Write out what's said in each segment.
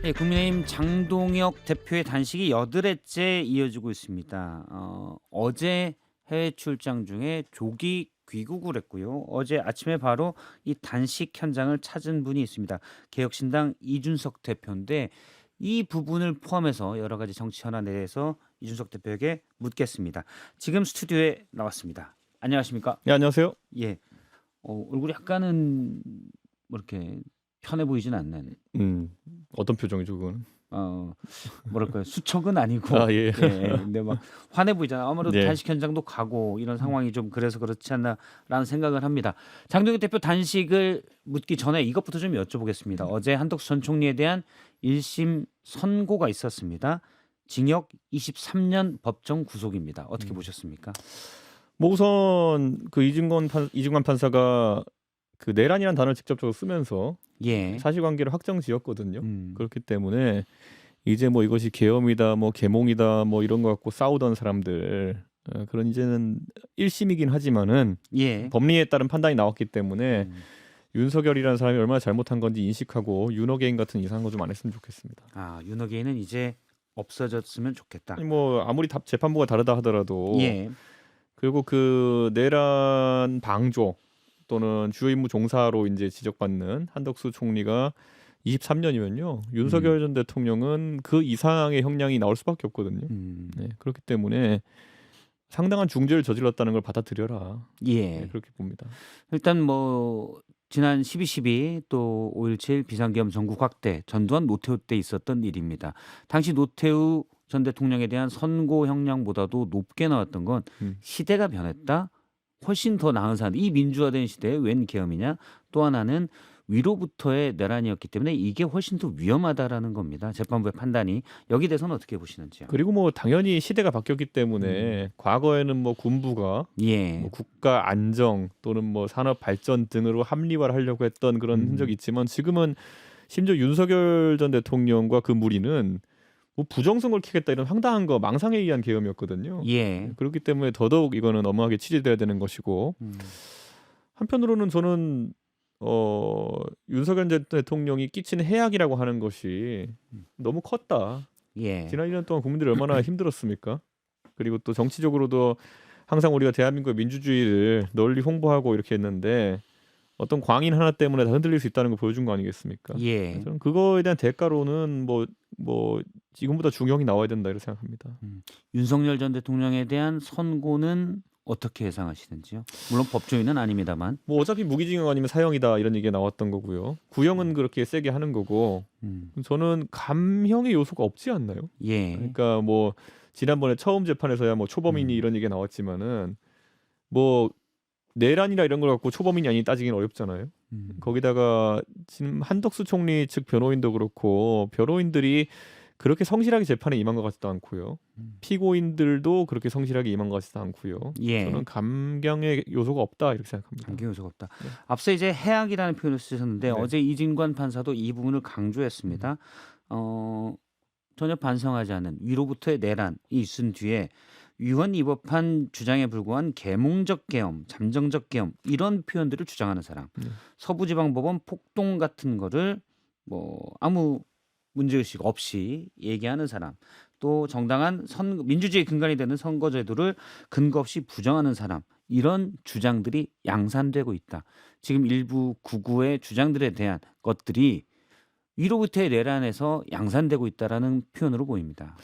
네, 국민의힘 장동혁 대표의 단식이 여드레째 이어지고 있습니다. 어제 해외 출장 중에 조기 귀국을 했고요. 어제 아침에 바로 이 단식 현장을 찾은 분이 있습니다. 개혁신당 이준석 대표인데 이 부분을 포함해서 여러 가지 정치 현안에 대해서 이준석 대표에게 묻겠습니다. 지금 스튜디오에 나왔습니다. 안녕하십니까? 네, 안녕하세요. 예. 얼굴이 약간은 뭐 이렇게 편해 보이진 않는. 음, 어떤 표정이죠, 그거는? 어 뭐랄까요? 수척은 아니고 아, 예. 근데 막 환해 보이잖아요. 아무래도 네. 단식 현장도 가고 이런 상황이 좀 그래서 그렇지 않나라는 생각을 합니다. 장동혁 대표 단식을 묻기 전에 이것부터 좀 여쭤보겠습니다. 어제 한덕수 전 총리에 대한 1심 선고가 있었습니다. 징역 23년 법정 구속입니다. 어떻게 보셨습니까? 뭐 우선 그 이중관 판사가 그 내란이라는 단어를 직접적으로 쓰면서 예. 사실관계를 확정지었거든요. 음. 그렇기 때문에 이제 뭐 이것이 계엄이다, 뭐 계몽이다, 뭐 이런 거 갖고 싸우던 사람들 그런 이제는 1심이긴 하지만은 예. 법리에 따른 판단이 나왔기 때문에 음. 윤석열이라는 사람이 얼마나 잘못한 건지 인식하고 윤호개인 같은 이상한 거 좀 안 했으면 좋겠습니다. 윤호계는 이제 없어졌으면 좋겠다. 아니 뭐 아무리 재판부가 다르다 하더라도 예. 그리고 그 내란 방조 또는 주요 임무 종사로 이제 지적받는 한덕수 총리가 23년이면요. 윤석열 전 대통령은 그 이상의 형량이 나올 수밖에 없거든요. 음. 네, 그렇기 때문에 상당한 중죄를 저질렀다는 걸 받아들여라. 예. 네, 그렇게 봅니다. 일단 뭐 지난 12.12 또 5.17 비상계엄 전국 확대 전두환 노태우 때 있었던 일입니다. 당시 노태우 전 대통령에 대한 선고 형량보다도 높게 나왔던 건 음. 시대가 변했다. 훨씬 더 나은 사안. 이 민주화된 시대에 웬 계엄이냐. 또 하나는 위로부터의 내란이었기 때문에 이게 훨씬 더 위험하다라는 겁니다. 재판부의 판단이. 여기 대해서는 어떻게 보시는지요? 그리고 뭐 당연히 시대가 바뀌었기 음. 때문에 과거에는 뭐 군부가 예. 뭐 국가 안정 또는 뭐 산업 발전 등으로 합리화를 하려고 했던 그런 흔적이 있지만 지금은 심지어 윤석열 전 대통령과 그 무리는 뭐 부정선거를 키겠다 이런 황당한 거 망상에 의한 계엄이었거든요. 예. 그렇기 때문에 더더욱 이거는 엄하게 취재돼야 되는 것이고 음. 한편으로는 저는 윤석열 전 대통령이 끼친 해악이라고 하는 것이 너무 컸다. 예. 지난 1년 동안 국민들이 얼마나 힘들었습니까? 그리고 또 정치적으로도 항상 우리가 대한민국의 민주주의를 널리 홍보하고 이렇게 했는데 어떤 광인 하나 때문에 다 흔들릴 수 있다는 걸 보여준 거 아니겠습니까? 예. 저는 그거에 대한 대가로는 뭐 지금보다 중형이 나와야 된다 이렇게 생각합니다. 윤석열 전 대통령에 대한 선고는 어떻게 예상하시는지요? 물론 법조인은 아닙니다만. 뭐 어차피 무기징역 아니면 사형이다 이런 얘기가 나왔던 거고요. 구형은 그렇게 세게 하는 거고 저는 감형의 요소가 없지 않나요? 예. 그러니까 뭐 지난번에 처음 재판에서야 뭐 초범인이 이런 얘기가 나왔지만은 뭐 내란이나 이런 걸 갖고 초범인이 아니 따지기는 어렵잖아요. 거기다가 지금 한덕수 총리 측 변호인도 그렇고 변호인들이 그렇게 성실하게 재판에 임한 것 같지도 않고요. 피고인들도 그렇게 성실하게 임한 것 같지도 않고요. 예. 저는 감경의 요소가 없다 이렇게 생각합니다. 감경 요소가 없다. 네. 앞서 이제 해악이라는 표현을 쓰셨는데 네. 어제 이진관 판사도 이 부분을 강조했습니다. 전혀 반성하지 않은 위로부터의 내란이 있은 뒤에 위헌 위법한 주장에 불과한 계몽적 계엄, 잠정적 계엄 이런 표현들을 주장하는 사람. 서부지방법원 폭동 같은 거를 뭐 아무 문제의식 없이 얘기하는 사람. 또 정당한 민주주의 근간이 되는 선거제도를 근거 없이 부정하는 사람. 이런 주장들이 양산되고 있다. 지금 일부 구구의 주장들에 대한 것들이 위로부터의 내란에서 양산되고 있다라는 표현으로 보입니다.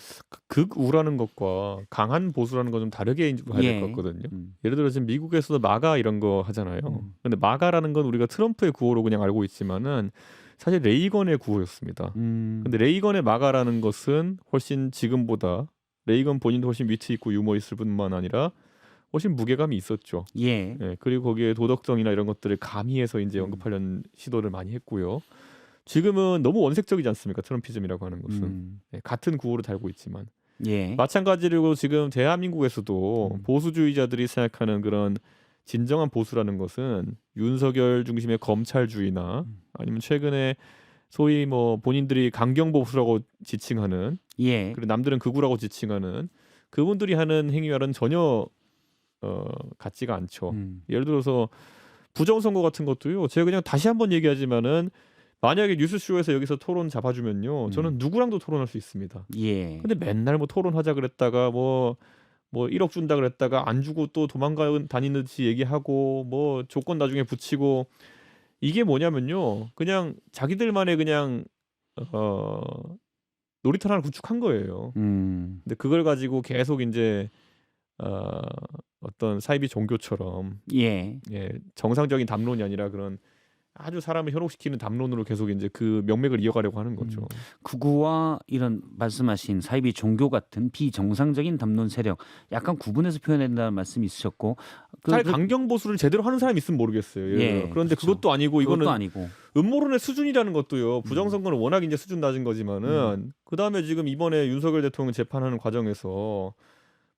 극우라는 것과 강한 보수라는 건 좀 다르게 봐야 될 것 예. 같거든요. 예를 들어 지금 미국에서도 마가 이런 거 하잖아요. 근데 마가라는 건 우리가 트럼프의 구호로 그냥 알고 있지만은 사실 레이건의 구호였습니다. 근데 레이건의 마가라는 것은 훨씬 지금보다 레이건 본인도 훨씬 위트 있고 유머 있을 뿐만 아니라 훨씬 무게감이 있었죠. 예. 예, 그리고 거기에 도덕성이나 이런 것들을 가미해서 이제 언급하려는 시도를 많이 했고요. 지금은 너무 원색적이지 않습니까? 트럼피즘이라고 하는 것은. 예, 같은 구호를 달고 있지만 예. 마찬가지로 지금 대한민국에서도 보수주의자들이 생각하는 그런 진정한 보수라는 것은 윤석열 중심의 검찰주의나 아니면 최근에 소위 뭐 본인들이 강경보수라고 지칭하는 예. 그리고 남들은 극우라고 지칭하는 그분들이 하는 행위와는 전혀 같지가 않죠. 예를 들어서 부정선거 같은 것도요. 제가 그냥 다시 한번 얘기하지만은 만약에 뉴스쇼에서 여기서 토론 잡아주면요, 저는 누구랑도 토론할 수 있습니다. 예. 근데 맨날 뭐 토론하자 그랬다가 뭐 1억 준다 그랬다가 안 주고 또 도망가 다니듯이 얘기하고 뭐 조건 나중에 붙이고, 이게 뭐냐면요, 그냥 자기들만의 그냥 어 놀이터 하나 구축한 거예요. 근데 그걸 가지고 계속 이제 어떤 사이비 종교처럼, 예. 예, 정상적인 담론이 아니라 그런 아주 사람을 현혹시키는 담론으로 계속 이제 그 명맥을 이어가려고 하는 거죠. 극우와 이런 말씀하신 사이비 종교 같은 비정상적인 담론 세력 약간 구분해서 표현해야 된다는 말씀이 있으셨고 잘 강경 보수를 제대로 하는 사람이 있으면 모르겠어요. 예, 그런데 그렇죠. 그것도 아니고 이거는 그것도 아니고 음모론의 수준이라는 것도요. 부정선거는 워낙 이제 수준 낮은 거지만은 그다음에 지금 이번에 윤석열 대통령 재판하는 과정에서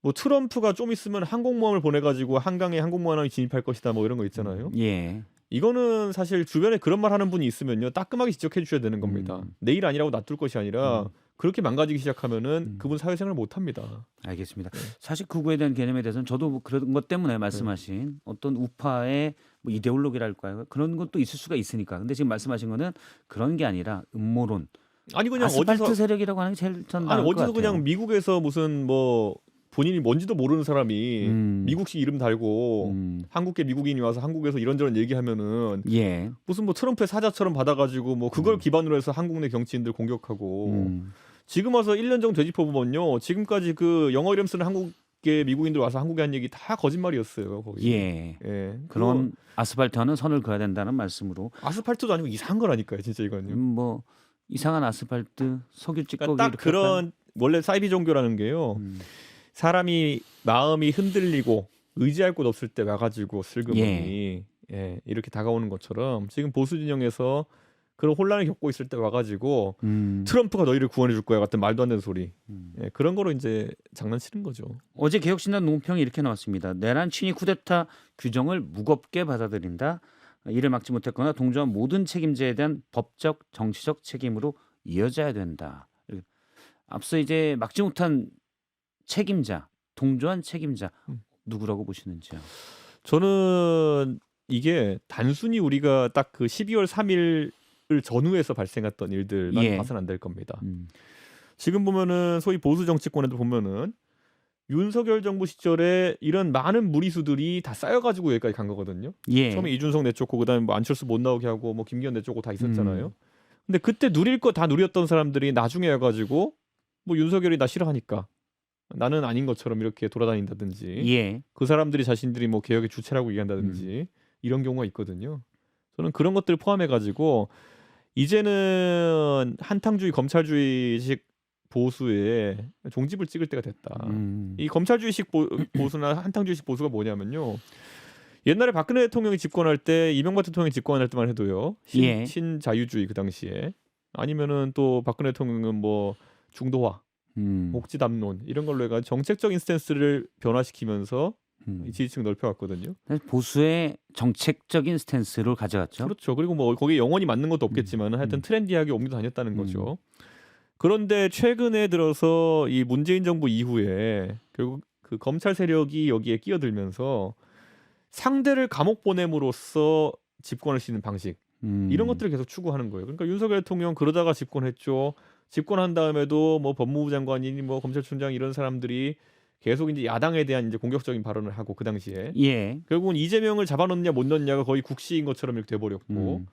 뭐 트럼프가 좀 있으면 항공모함을 보내가지고 한강에 항공모함이 진입할 것이다 뭐 이런 거 있잖아요. 예. 이거는 사실 주변에 그런 말 하는 분이 있으면요, 따끔하게 지적해 주셔야 되는 겁니다. 내일 아니라고 놔둘 것이 아니라 그렇게 망가지기 시작하면은 그분 사회생활을 못 합니다. 알겠습니다. 네. 사실 극우에 대한 개념에 대해서는 저도 뭐 그런 것 때문에 말씀하신 어떤 우파의 뭐 이데올로기랄까요? 그런 것도 있을 수가 있으니까. 근데 지금 말씀하신 거는 그런 게 아니라 음모론, 아니 그냥 아스팔트 어디서 세력이라고 하는 게 제일 전 아니 나을 것 어디서 같아요. 그냥 미국에서 무슨 뭐 본인이 뭔지도 모르는 사람이 미국식 이름 달고 한국계 미국인이 와서 한국에서 이런저런 얘기하면은 예. 무슨 뭐 트럼프의 사자처럼 받아가지고 뭐 그걸 기반으로 해서 한국 내 정치인들 공격하고, 지금 와서 1년 정도 되짚어보면요, 지금까지 그 영어 이름 쓰는 한국계 미국인들 와서 한국에 한 얘기 다 거짓말이었어요. 거의. 예. 예. 그런 아스팔트와는 선을 그어야 된다는 말씀으로 아스팔트도 아니고 이상한 거라니까요, 진짜 이거는요. 뭐 이상한 아스팔트 석유 찌꺼기 그러니까 딱 이렇게 그런 원래 사이비 종교라는 게요, 사람이 마음이 흔들리고 의지할 곳 없을 때 와가지고 슬그머니 예, 이렇게 다가오는 것처럼 지금 보수 진영에서 그런 혼란을 겪고 있을 때 와가지고 트럼프가 너희를 구원해 줄 거야 같은 말도 안 되는 소리, 예, 그런 거로 이제 장난치는 거죠. 어제 개혁신당 논평이 이렇게 나왔습니다. 내란 친위 쿠데타 규정을 무겁게 받아들인다. 이를 막지 못했거나 동조한 모든 책임자에 대한 법적, 정치적 책임으로 이어져야 된다. 앞서 이제 막지 못한 책임자, 동조한 책임자 누구라고 보시는지요? 저는 이게 단순히 우리가 딱 그 12월 3일을 전후해서 발생했던 일들만 예. 봐서는 안 될 겁니다. 지금 보면은 소위 보수 정치권에도 보면은 윤석열 정부 시절에 이런 많은 무리수들이 다 쌓여가지고 여기까지 간 거거든요. 예. 처음에 이준석 내쫓고 그다음에 뭐 안철수 못 나오게 하고 뭐 김기현 내쫓고 다 있었잖아요. 근데 그때 누릴 거 다 누렸던 사람들이 나중에 와가지고 뭐 윤석열이 나 싫어하니까 나는 아닌 것처럼 이렇게 돌아다닌다든지, 예. 그 사람들이 자신들이 뭐 개혁의 주체라고 얘기한다든지 이런 경우가 있거든요. 저는 그런 것들을 포함해가지고 이제는 한탕주의 검찰주의식 보수에 종집을 찍을 때가 됐다. 이 검찰주의식 보수나 한탕주의식 보수가 뭐냐면요, 옛날에 박근혜 대통령이 집권할 때, 이명박 대통령이 집권할 때만 해도요, 예. 신자유주의 그 당시에, 아니면은 또 박근혜 대통령은 뭐 중도화, 복지담론 이런 걸로 해가지고 정책적인 스탠스를 변화시키면서 지지층 넓혀왔거든요. 보수의 정책적인 스탠스를 가져갔죠. 그렇죠. 그리고 뭐 거기에 영원히 맞는 것도 없겠지만 하여튼 트렌디하게 옮겨 다녔다는 거죠. 그런데 최근에 들어서 이 문재인 정부 이후에 결국 그 검찰 세력이 여기에 끼어들면서 상대를 감옥 보냄으로써 집권할 수 있는 방식, 이런 것들을 계속 추구하는 거예요. 그러니까 윤석열 대통령 그러다가 집권했죠. 집권한 다음에도 뭐 법무부 장관이니 뭐 검찰총장 이런 사람들이 계속 이제 야당에 대한 이제 공격적인 발언을 하고, 그 당시에 예. 결국은 이재명을 잡아놓느냐 못 넣느냐가 거의 국시인 것처럼 이렇게 돼버렸고,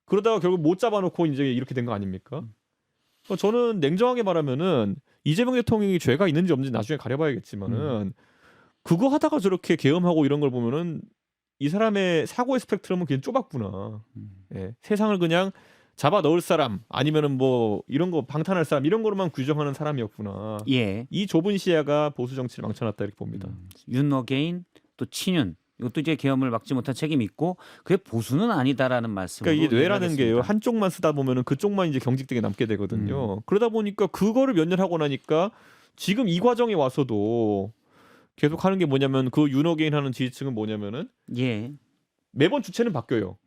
그러다가 결국 못 잡아놓고 이제 이렇게 된 거 아닙니까? 그러니까 저는 냉정하게 말하면은 이재명 대통령이 죄가 있는지 없는지 나중에 가려봐야겠지만은 그거 하다가 저렇게 계엄하고 이런 걸 보면은 이 사람의 사고의 스펙트럼은 그냥 좁았구나. 예, 세상을 그냥 잡아 넣을 사람 아니면은 뭐 이런 거 방탄할 사람 이런 거로만 규정하는 사람이었구나. 예. 이 좁은 시야가 보수 정치를 망쳐놨다 이렇게 봅니다. 윤어게인 또 친윤 이것도 이제 계엄을 막지 못한 책임이 있고 그게 보수는 아니다라는 말씀으로. 그러니까 이게 뇌라는 게요, 이해하겠습니다. 한쪽만 쓰다 보면은 그쪽만 이제 경직되게 남게 되거든요. 그러다 보니까 그거를 몇 년 하고 나니까 지금 이 과정에 와서도 계속 하는 게 뭐냐면, 그 윤어게인 하는 지지층은 뭐냐면은 예. 매번 주체는 바뀌어요.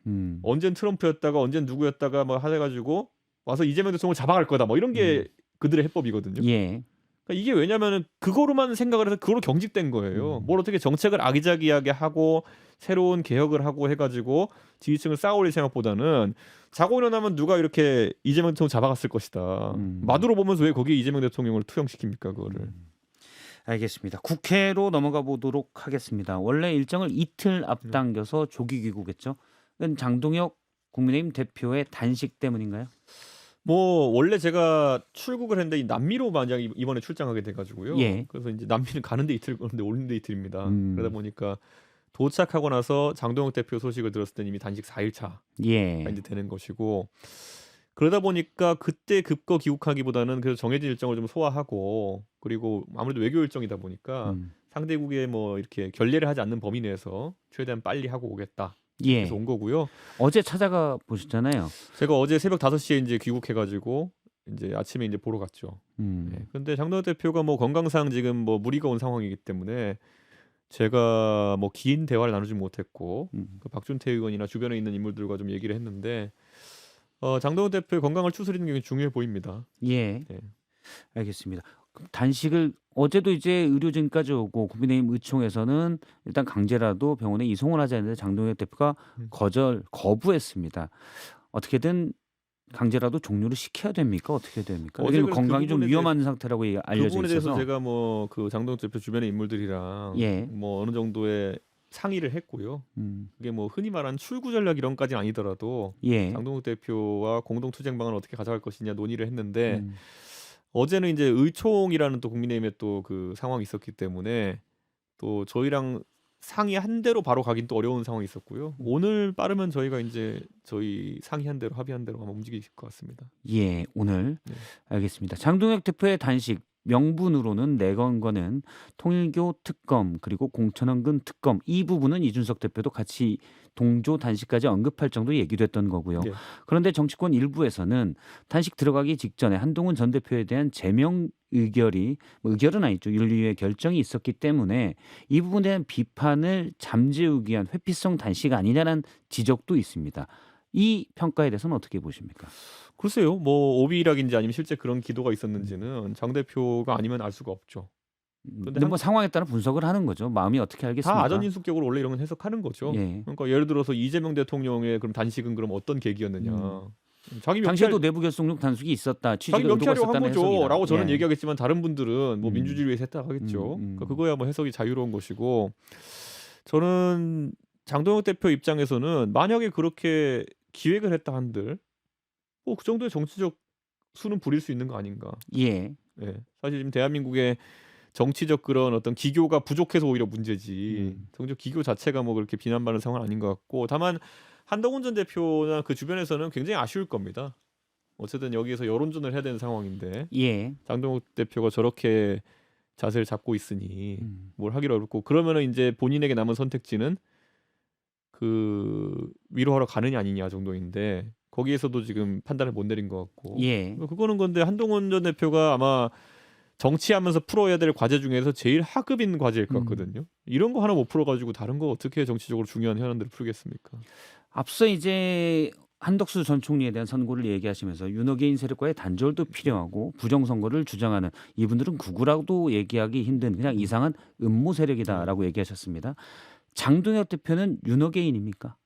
언젠 트럼프였다가 언젠 누구였다가 뭐 해가지고 와서 이재명 대통령을 잡아갈 거다 뭐 이런 게 그들의 해법이거든요. 예. 그러니까 이게 왜냐면은 그거로만 생각을 해서 그거로 경직된 거예요. 뭘 어떻게 정책을 아기자기하게 하고 새로운 개혁을 하고 해가지고 지지층을 쌓아올릴 생각보다는 자고 일어나면 누가 이렇게 이재명 대통령 잡아갔을 것이다. 마두로 보면서 왜 거기에 이재명 대통령을 투영시킵니까 그거를. 알겠습니다. 국회로 넘어가 보도록 하겠습니다. 원래 일정을 이틀 앞당겨서 조기 귀국했죠. 이건 장동혁 국민의힘 대표의 단식 때문인가요? 뭐 원래 제가 출국을 했는데 이 남미로 만약 이번에 출장하게 돼가지고요. 예. 그래서 이제 남미는 가는데 이틀 그런데 오는데 이틀입니다. 음. 그러다 보니까 도착하고 나서 장동혁 대표 소식을 들었을 때는 이미 단식 4일차가 예. 이제 되는 것이고 그러다 보니까 그때 급거 귀국하기보다는 그래서 정해진 일정을 좀 소화하고 그리고 아무래도 외교 일정이다 보니까 상대국에 뭐 이렇게 결례를 하지 않는 범위 내에서 최대한 빨리 하고 오겠다. 예. 그래서 온 거고요. 어제 찾아가 보셨잖아요. 제가 어제 새벽 5시에 이제 귀국해가지고 이제 아침에 이제 보러 갔죠. 네. 그런데 장동혁 대표가 뭐 건강상 지금 뭐 무리가 온 상황이기 때문에 제가 뭐 긴 대화를 나누지 못했고 그 박준태 의원이나 주변에 있는 인물들과 좀 얘기를 했는데 장동혁 대표의 건강을 추스리는 게 중요해 보입니다. 예. 네. 알겠습니다. 그럼 단식을 어제도 이제 의료진까지 오고 국민의힘 의총에서는 일단 강제라도 병원에 이송을 하자 했는데 장동혁 대표가 거부했습니다. 어떻게든 강제라도 종료를 시켜야 됩니까? 어떻게 됩니까? 어제 왜냐면 그래서 그 건강이 좀 부분에 위험한 상태라고 그 알려져 부분에 대해서 있어서. 제가 뭐 그 장동혁 대표 주변의 인물들이랑 예. 뭐 어느 정도의 상의를 했고요. 그게 뭐 흔히 말하는 출구 전략 이런까지는 아니더라도 예. 장동혁 대표와 공동 투쟁 방안을 어떻게 가져갈 것이냐 논의를 했는데 어제는 이제 의총이라는 또 국민의힘에 또 그 상황이 있었기 때문에 또 저희랑 상의한 대로 바로 가긴 또 어려운 상황이 있었고요. 오늘 빠르면 저희가 이제 저희 상의한 대로 합의한 대로 아마 움직이실 것 같습니다. 예, 오늘 네. 알겠습니다. 장동혁 대표의 단식 명분으로는 내건 거는 통일교 특검 그리고 공천원근 특검 이 부분은 이준석 대표도 같이 동조 단식까지 언급할 정도 얘기됐던 거고요. 네. 그런데 정치권 일부에서는 단식 들어가기 직전에 한동훈 전 대표에 대한 제명 의결이 의결은 아니죠. 윤리위의 결정이 있었기 때문에 이 부분에 대한 비판을 잠재우기 위한 회피성 단식 아니냐는 지적도 있습니다. 이 평가에 대해서는 어떻게 보십니까? 글쎄요. 뭐 오비락인지 아니면 실제 그런 기도가 있었는지는 장 대표가 아니면 알 수가 없죠. 근데 뭐 상황에 따라 분석을 하는 거죠. 마음이 어떻게 알겠습니까? 다 아전인수격으로 원래 이런 건 해석하는 거죠. 예. 그러니까 예를 들어서 이재명 대통령의 그럼 단식은 그럼 어떤 계기였느냐. 자기 당시에도 내부 결속력 단속이 있었다. 자기 취지가 의도가 명쾌하려고 한 있었다는 거죠. 해석이다. 라고 저는 예. 얘기하겠지만 다른 분들은 뭐 민주주의 위해서 했다 하겠죠. 그러니까 그거야 뭐 해석이 자유로운 것이고 저는 장동혁 대표 입장에서는 만약에 그렇게 기획을 했다 한들 뭐 그 정도의 정치적 수는 부릴 수 있는 거 아닌가. 예. 예. 사실 지금 대한민국의 정치적 그런 어떤 기교가 부족해서 오히려 문제지. 정치적 기교 자체가 뭐 그렇게 비난받는 상황은 아닌 것 같고 다만 한동훈 전 대표나 그 주변에서는 굉장히 아쉬울 겁니다. 어쨌든 여기에서 여론전을 해야 되는 상황인데 예. 장동혁 대표가 저렇게 자세를 잡고 있으니 뭘 하기로 어렵고 그러면은 이제 본인에게 남은 선택지는 그 위로하러 가느냐 아니냐 정도인데 거기에서도 지금 판단을 못 내린 것 같고 예. 그거는 건데 한동훈 전 대표가 아마 정치하면서 풀어야 될 과제 중에서 제일 하급인 과제일 것 같거든요. 이런 거 하나 못 풀어가지고 다른 거 어떻게 정치적으로 중요한 현안들을 풀겠습니까? 앞서 이제 한덕수 전 총리에 대한 선고를 얘기하시면서 윤호개인 세력과의 단절도 필요하고 부정선거를 주장하는 이분들은 구구라도 얘기하기 힘든 그냥 이상한 음모 세력이다라고 얘기하셨습니다. 장동혁 대표는 윤호개인입니까?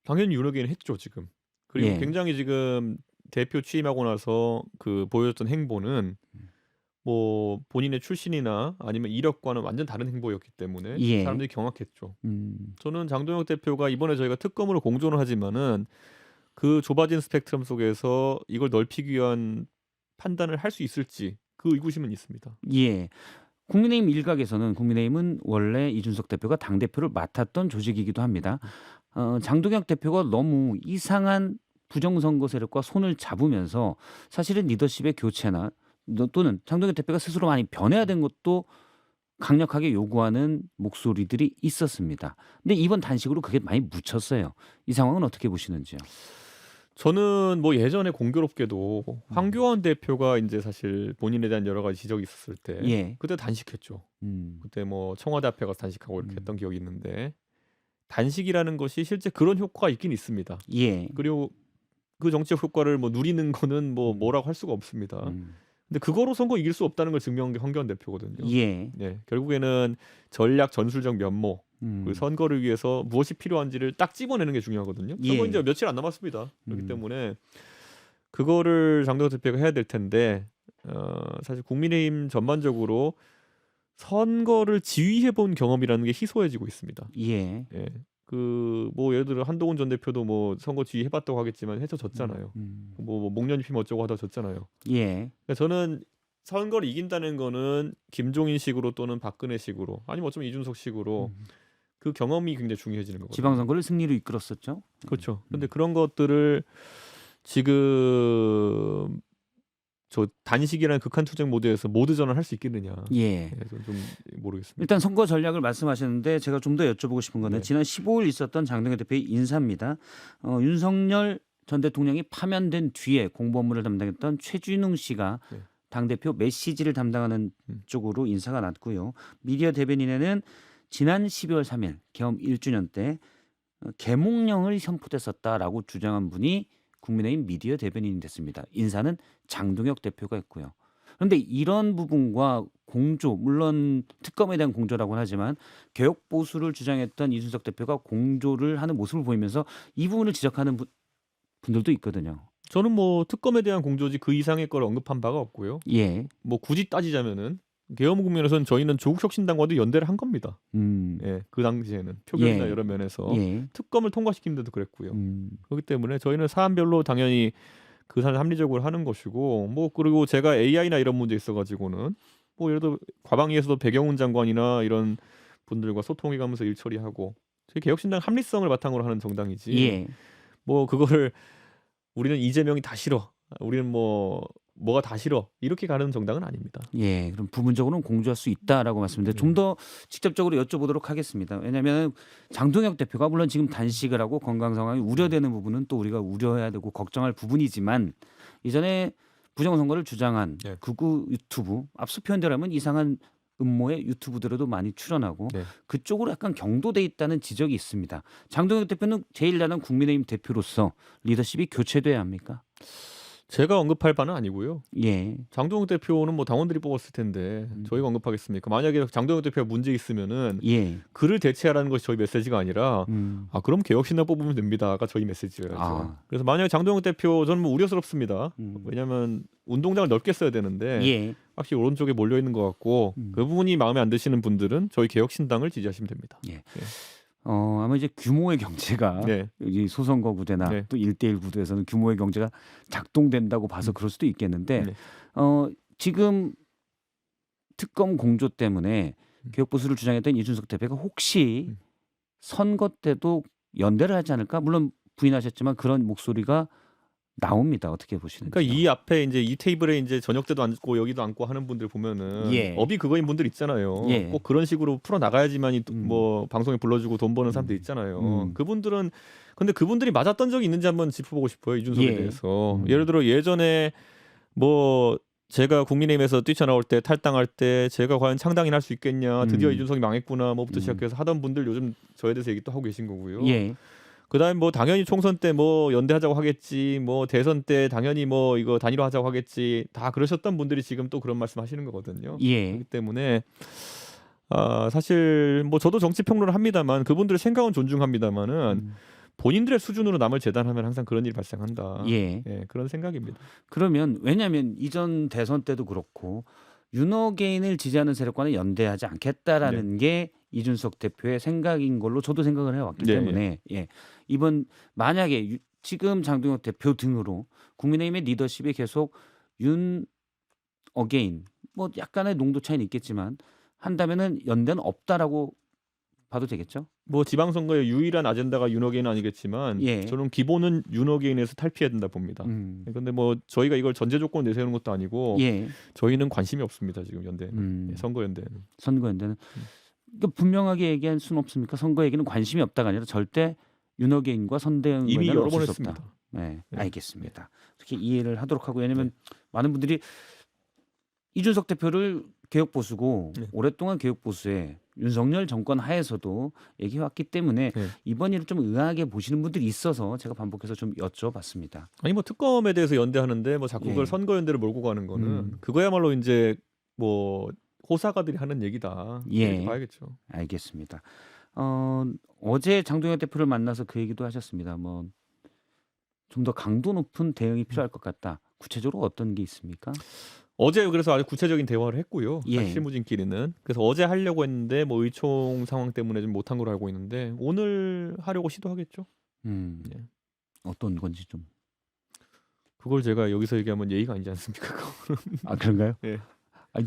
당연히 윤호개인 했죠 지금. 그리고 예. 굉장히 지금 대표 취임하고 나서 그 보여줬던 행보는 뭐 본인의 출신이나 아니면 이력과는 완전 다른 행보였기 때문에 예. 사람들이 경악했죠. 저는 장동혁 대표가 이번에 저희가 특검으로 공존을 하지만은 그 좁아진 스펙트럼 속에서 이걸 넓히기 위한 판단을 할 수 있을지 그 의구심은 있습니다. 예. 국민의힘 일각에서는 국민의힘은 원래 이준석 대표가 당대표를 맡았던 조직이기도 합니다. 장동혁 대표가 너무 이상한 부정선거 세력과 손을 잡으면서 사실은 리더십의 교체나 또는 장동혁 대표가 스스로 많이 변해야 된 것도 강력하게 요구하는 목소리들이 있었습니다. 근데 이번 단식으로 그게 많이 묻혔어요. 이 상황은 어떻게 보시는지요? 저는 뭐 예전에 공교롭게도 황교안 대표가 이제 사실 본인에 대한 여러 가지 지적이 있었을 때 예. 그때 단식했죠. 그때 뭐 청와대 앞에 가서 단식하고 이렇게 했던 기억이 있는데 단식이라는 것이 실제 그런 효과가 있긴 있습니다. 예. 그리고 그 정치적 효과를 뭐 누리는 거는 뭐 뭐라고 할 수가 없습니다. 근데 그거로 선거 이길 수 없다는 걸 증명한 게 황교안 대표거든요. 예. 네, 결국에는 전략 전술적 면모, 그 선거를 위해서 무엇이 필요한지를 딱 집어내는 게 중요하거든요. 선거 예. 이제 며칠 안 남았습니다. 그렇기 때문에 그거를 장동혁 대표가 해야 될 텐데 사실 국민의힘 전반적으로 선거를 지휘해 본 경험이라는 게 희소해지고 있습니다. 예. 예. 그 뭐 예를 들어 한동훈 전 대표도 뭐 선거 지휘해 봤다고 하겠지만 해서 졌잖아요. 뭐 목련잎이 어쩌고 하다 졌잖아요. 예. 그러니까 저는 선거를 이긴다는 거는 김종인식으로 또는 박근혜식으로 아니면 어쩌면 이준석식으로 그 경험이 굉장히 중요해지는 거거든요. 지방선거를 승리로 이끌었었죠. 그렇죠. 근데 그런 것들을 지금 저 단식이라는 극한 투쟁 모드에서 모드 전환할 수 있겠느냐. 예. 저는 좀 모르겠습니다. 일단 선거 전략을 말씀하셨는데 제가 좀 더 여쭤보고 싶은 거는 네. 지난 15일 있었던 장동혁 대표의 인사입니다. 윤석열 전 대통령이 파면된 뒤에 공보 업무를 담당했던 최준웅 씨가 네. 당대표 메시지를 담당하는 쪽으로 인사가 났고요. 미디어 대변인에는 지난 12월 3일 계엄 1주년 때 계몽령을 선포됐었다라고 주장한 분이 국민의힘 미디어 대변인이 됐습니다. 인사는 장동혁 대표가 했고요. 그런데 이런 부분과 공조, 물론 특검에 대한 공조라고는 하지만 개혁 보수를 주장했던 이준석 대표가 공조를 하는 모습을 보이면서 이 부분을 지적하는 분들도 있거든요. 저는 뭐 특검에 대한 공조지 그 이상의 걸 언급한 바가 없고요. 예. 뭐 굳이 따지자면은 계엄 국면에서는 저희는 조국혁신당과도 연대를 한 겁니다. 예, 그 당시에는 표결이나 예. 여러 면에서 예. 특검을 통과시키는데도 그랬고요. 그렇기 때문에 저희는 사안별로 당연히 그 사안 합리적으로 하는 것이고 뭐 그리고 제가 AI나 이런 문제 있어가지고는 뭐 예를 들어 과방위에서도 배경훈 장관이나 이런 분들과 소통해가면서 일 처리하고 저희 개혁신당 합리성을 바탕으로 하는 정당이지. 예. 뭐 그거를 우리는 이재명이 다 싫어. 우리는 뭐가 다 싫어. 이렇게 가는 정당은 아닙니다. 예, 그럼 부분적으로는 공조할 수 있다라고 말씀드렸는데 좀 더 직접적으로 여쭤보도록 하겠습니다. 왜냐하면 장동혁 대표가 물론 지금 단식을 하고 건강 상황이 우려되는 부분은 또 우리가 우려해야 되고 걱정할 부분이지만 이전에 부정선거를 주장한 네. 극우 유튜브 앞서 표현대로하면 이상한 음모의 유튜브들에도 많이 출연하고 네. 그쪽으로 약간 경도돼 있다는 지적이 있습니다. 장동혁 대표는 제1야당 국민의힘 대표로서 리더십이 교체돼야 합니까? 제가 언급할 바는 아니고요. 예. 장동혁 대표는 뭐 당원들이 뽑았을 텐데 저희가 언급하겠습니까? 만약에 장동혁 대표가 문제 있으면은 예. 그를 대체하라는 것이 저희 메시지가 아니라 그럼 개혁신당 뽑으면 됩니다가 저희 메시지여야죠. 아. 그래서 만약에 장동혁 대표 저는 뭐 우려스럽습니다. 왜냐하면 운동장을 넓게 써야 되는데 예. 확실히 오른쪽에 몰려 있는 것 같고 그 부분이 마음에 안 드시는 분들은 저희 개혁신당을 지지하시면 됩니다. 예. 아마 이제 규모의 경제가 네. 이 소선거 구제나 네. 또 1대1 구도에서는 규모의 경제가 작동된다고 봐서 그럴 수도 있겠는데 네. 지금 특검 공조 때문에 개혁 보수를 주장했던 이준석 대표가 혹시 선거 때도 연대를 하지 않을까? 물론 부인하셨지만 그런 목소리가 나옵니다. 어떻게 보시는지요? 그러니까 이 앞에 이제 이 테이블에 이제 저녁 때도 앉고 여기도 앉고 하는 분들 보면은 예. 업이 그거인 분들 있잖아요. 예. 꼭 그런 식으로 풀어 나가야지만이 뭐 방송에 불러주고 돈 버는 사람들 있잖아요. 그분들은 근데 그분들이 맞았던 적이 있는지 한번 짚어보고 싶어요. 이준석에 예. 대해서. 예를 들어 예전에 뭐 제가 국민의힘에서 뛰쳐나올 때 탈당할 때 제가 과연 창당인 할 수 있겠냐. 드디어 이준석이 망했구나. 뭐부터 시작해서 하던 분들 요즘 저에 대해서 얘기 또 하고 계신 거고요. 예. 그다음에 뭐 당연히 총선 때 뭐 연대하자고 하겠지, 뭐 대선 때 당연히 뭐 이거 단일화하자고 하겠지, 다 그러셨던 분들이 지금 또 그런 말씀하시는 거거든요. 예. 그렇기 때문에 사실 뭐 저도 정치 평론을 합니다만 그분들의 생각은 존중합니다만은 본인들의 수준으로 남을 재단하면 항상 그런 일이 발생한다. 예. 그런 생각입니다. 그러면 왜냐하면 이전 대선 때도 그렇고 윤호개인을 지지하는 세력과는 연대하지 않겠다라는 게 이준석 대표의 생각인 걸로 저도 생각을 해왔기 때문에 이번 만약에 지금 장동혁 대표 등으로 국민의힘의 리더십이 계속 윤어게인 뭐 약간의 농도 차이는 있겠지만 한다면은 연대는 없다라고 봐도 되겠죠? 뭐 지방선거의 유일한 아젠다가 윤호개인 아니겠지만 저는 기본은 윤호개인에서 탈피해야 된다 봅니다. 그런데 뭐 저희가 이걸 전제 조건을 내세우는 것도 아니고 저희는 관심이 없습니다. 지금 연대는 선거 연대는. 선거 연대는 그러니까 분명하게 얘기할 수는 없습니까? 선거 얘기는 관심이 없다가 아니라 절대 윤호개인과 선대응은 이미 여러 번 없을 수 했습니다. 없다. 네, 알겠습니다. 그렇게 이해를 하도록 하고 왜냐하면 많은 분들이 이준석 대표를 개혁 보수고 네. 오랫동안 개혁 보수에 윤석열 정권 하에서도 얘기해왔기 때문에 네. 이번 일을 좀 의아하게 보시는 분들이 있어서 제가 반복해서 좀 여쭤봤습니다. 아니 뭐 특검에 대해서 연대하는데 뭐 자꾸 그걸 예. 선거 연대를 몰고 가는 거는 음. 그거야말로 이제 뭐 호사가들이 하는 얘기다. 예. 이렇게 봐야겠죠. 알겠습니다. 어제 장동혁 대표를 만나서 그 얘기도 하셨습니다. 뭐 좀 더 강도 높은 대응이 필요할 것 같다. 구체적으로 어떤 게 있습니까? 어제 그래서 아주 구체적인 대화를 했고요. 예. 실무진끼리는. 그래서 어제 하려고 했는데 뭐 의총 상황 때문에 좀 못한 걸로 알고 있는데 오늘 하려고 시도하겠죠. 예. 어떤 건지 좀. 그걸 제가 여기서 얘기하면 예의가 아니지 않습니까? 그거. 아 그런가요? 예.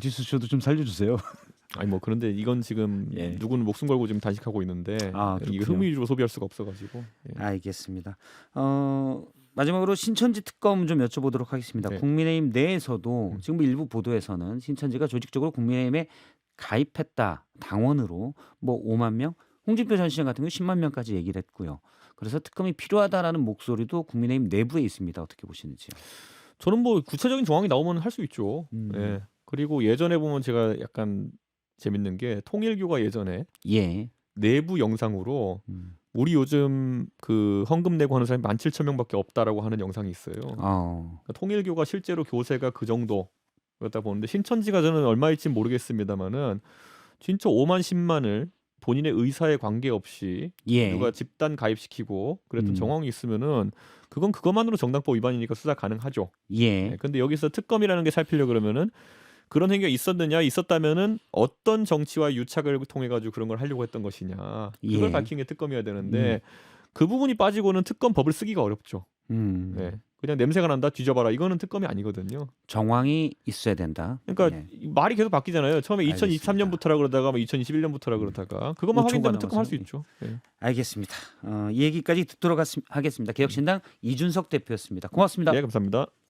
뉴스쇼도 좀 살려주세요. 아니 뭐 그런데 이건 지금 예. 누구는 목숨 걸고 지금 단식하고 있는데 아, 이게 그렇군요. 흥미 위주로 소비할 수가 없어가지고. 예. 알겠습니다. 마지막으로 신천지 특검 좀 여쭤보도록 하겠습니다. 네. 국민의힘 내에서도 지금 뭐 일부 보도에서는 신천지가 조직적으로 국민의힘에 가입했다. 당원으로 뭐 5만 명, 홍준표 전 시장 같은 경우 10만 명까지 얘기를 했고요. 그래서 특검이 필요하다라는 목소리도 국민의힘 내부에 있습니다. 어떻게 보시는지요? 저는 뭐 구체적인 조항이 나오면 할 수 있죠. 음. 예. 그리고 예전에 보면 제가 약간 재밌는 게 통일교가 예전에 예. 내부 영상으로 음. 우리 요즘 그 헌금 내고 하는 사람이 17,000명밖에 없다라고 하는 영상이 있어요. 그러니까 통일교가 실제로 교세가 그 정도였다 보는데 신천지가 저는 얼마일지 모르겠습니다만은 진짜 5만 10만을 본인의 의사에 관계없이 예. 누가 집단 가입시키고 그랬던 음. 정황이 있으면은 그건 그것만으로 정당법 위반이니까 수사 가능하죠. 예. 네, 근데 여기서 특검이라는 게 살피려 그러면은 그런 행위가 있었느냐 있었다면은 어떤 정치와 유착을 통해 가지고 그런 걸 하려고 했던 것이냐 그걸 예. 밝히는 게 특검이어야 되는데 그 부분이 빠지고는 특검법을 쓰기가 어렵죠. 네. 그냥 냄새가 난다 뒤져봐라 이거는 특검이 아니거든요. 정황이 있어야 된다. 그러니까 예. 이 말이 계속 바뀌잖아요. 처음에 알겠습니다. 2023년부터라 그러다가 2021년부터라 그러다가 그것만 5초가 확인되면 특검할 수 넘어서요. 있죠. 네. 알겠습니다. 이 얘기까지 듣도록 하겠습니다. 개혁신당 이준석 대표였습니다. 고맙습니다. 네, 감사합니다.